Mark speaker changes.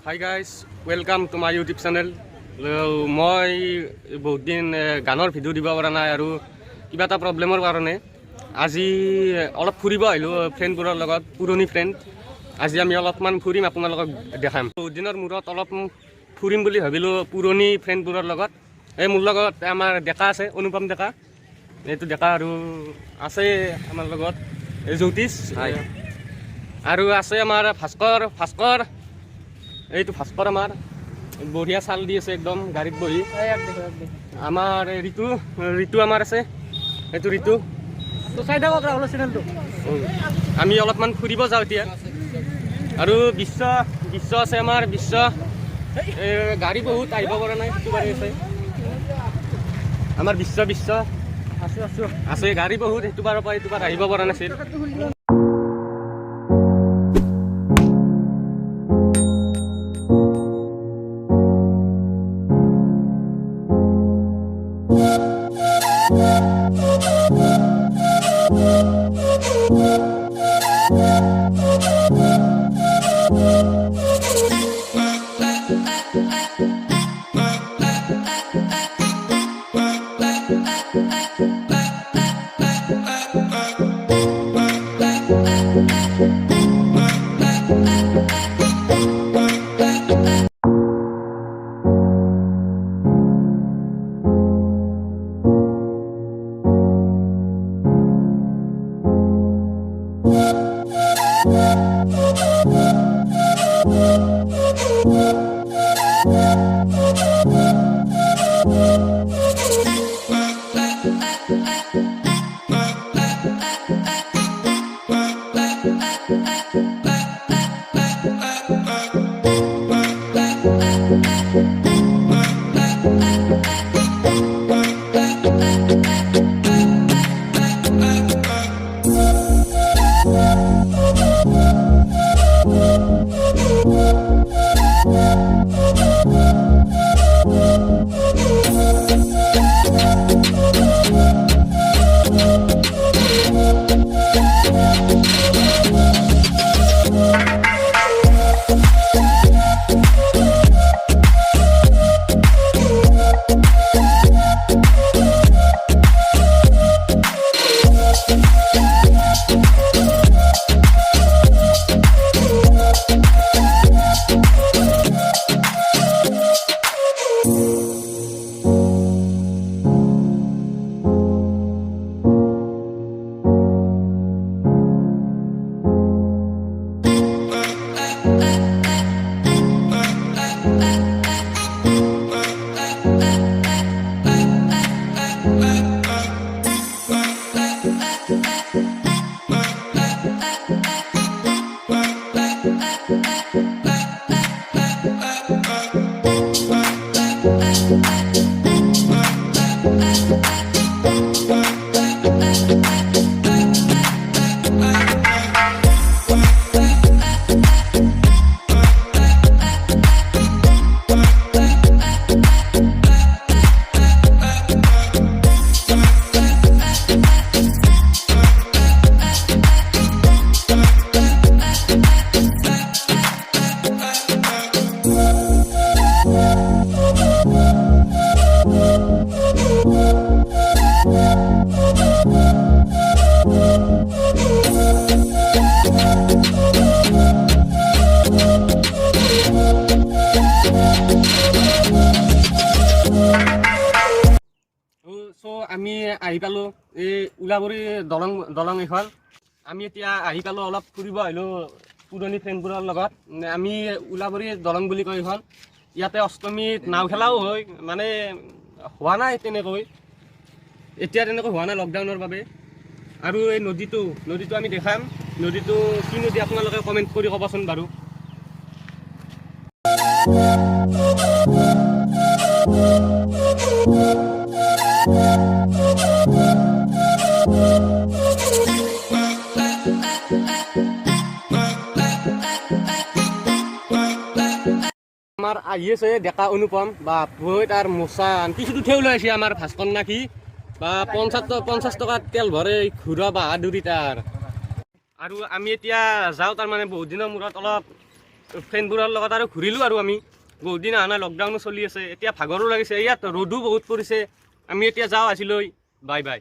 Speaker 1: Hi guys, welcome to my YouTube channel. মই বহুত দিন গানৰ ভিডিঅ' দিব পৰা নাই আৰু কিবা এটা প্ৰব্লেমৰ কাৰণে আজি অলপ ফুৰিব আহিলোঁ ফ্ৰেণ্ডবোৰৰ লগত, পুৰণি ফ্ৰেণ্ড। আজি আমি অলপমান ফুৰিম, আপোনালোকক দেখাম। বহুত দিনৰ মূৰত অলপ ফুৰিম বুলি ভাবিলোঁ পুৰণি ফ্ৰেণ্ডবোৰৰ লগত। এই মোৰ লগত আমাৰ ডেকা আছে, অনুপম ডেকা, এইটো ডেকা, আৰু আছে আমাৰ লগত জ্যোতিষ, আৰু আছে আমাৰ ভাস্কৰ। এইটো ভাস্কৰ আমাৰ বঢ়িয়া চাল দি আছে একদম গাড়ীত বহি। আমাৰ ঋতু আমাৰ আছে, এইটো ঋতু। আমি অলপমান ফুৰিব যাওঁ এতিয়া। আৰু বিশ্ব আছে আমাৰ, বিশ্ব গাড়ী বহুত আহিব পৰা নাই, সেইটো গাড়ী আছে আমাৰ বিশ্ব আছে গাড়ী বহুত, সেইটো বাৰৰ পৰা এইটো বাৰ আহিব পৰা নাছিল। আমি আহি পালোঁ এই উলাবৰী দলং এখন। আমি এতিয়া আহি পালোঁ, অলপ ফুৰিব আহিলোঁ পুৰণি ফ্ৰেণ্ডবোৰৰ লগত। আমি উলাবৰী দলং বুলি কয় এইখন। ইয়াতে অষ্টমীত নাও খেলাও হয়, মানে হোৱা নাই তেনেকৈ, এতিয়া তেনেকৈ হোৱা নাই লকডাউনৰ বাবে। আৰু এই নদীটো আমি দেখাম। নদীটো কি নদী আপোনালোকে কমেণ্ট কৰি ক'বচোন বাৰু। আমাৰ আহি আছে ডেকা অনুপম, বা ভৈ তাৰ মোচা কিছু উঠেও লৈ আছে আমাৰ ভাস্কৰ নাকি, বা 50 টকা তেল ভৰে ঘূৰা বাহাদুৰি তাৰ। আৰু আমি এতিয়া যাওঁ, তাৰমানে বহুত দিনৰ মূৰত অলপ ফ্ৰেণ্ডবোৰৰ লগত আৰু ঘূৰিলোঁ আৰু আমি বহুত দিন অহা নাই, লকডাউনো চলি আছে, এতিয়া ভাগৰো লাগিছে, ইয়াত ৰ'দো বহুত পৰিছে, আমি এতিয়া যাওঁ আজিলৈ, বাই বাই।